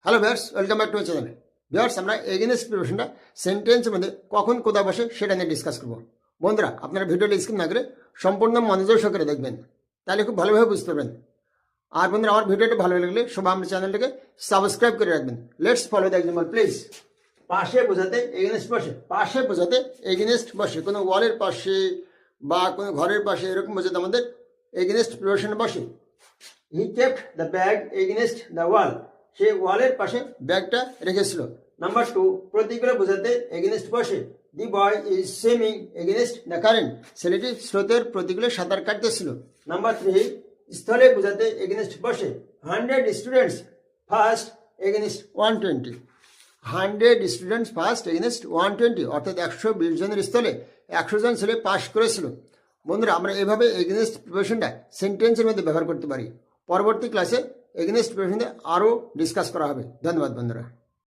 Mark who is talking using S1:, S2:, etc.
S1: Hello viewers, welcome back to my channel. Viewers, আমরা against প্রিপোজিশনটা সেন্টেন্সের মধ্যে কখন কোথায় বসে সেটা নিয়ে ডিসকাস করবো। বন্ধুরা, আপনারা ভিডিওটা স্কিপ না করে সম্পূর্ণ মনোযোগ সহকারে দেখবেন, তাহলে খুব ভালোভাবে বুঝতে পারবেন। আর বন্ধুরা, আমার ভিডিওটা ভালো লাগলে সবাই আমার চ্যানেলটাকে সাবস্ক্রাইব করে রাখবেন। Let's follow the example please. পাশে বোঝাতে এগেইনস্ট বসে, পাশে বোঝাতে এগেইনস্ট বসে, কোনো ওয়ালের পাশে বা কোনো ঘরের পাশে এরকম বোঝাতে আমাদের এগেইনস্ট প্রিপোজিশন বসে। He kept the bag against the wall, সে ওয়ালের পাশে ব্যাগটা রেখেছিল। নাম্বার 2, প্রতিকূলে বোঝাতে এগেইনস্ট বসে। The boy is swimming against the current, ছেলেটি স্রোতের প্রতিকূলে সাঁতার কাটতেছিল। নাম্বার 3, স্থলে বোঝাতে এগেইনস্ট বসে। 100 students first against 120, 100 students first against 120, অর্থাৎ 120 জনের স্থলে 100 জন ছেলে পাশ করেছিল। বন্ধুরা, আমরা এভাবে এগেইনস্ট প্রিপোজিশনটা সেন্টেন্সের মধ্যে ব্যবহার করতে পারি। পরবর্তী ক্লাসে এগেইনস্ট প্রিপোজিশন আরও ডিসকাস করা হবে। ধন্যবাদ বন্ধুরা।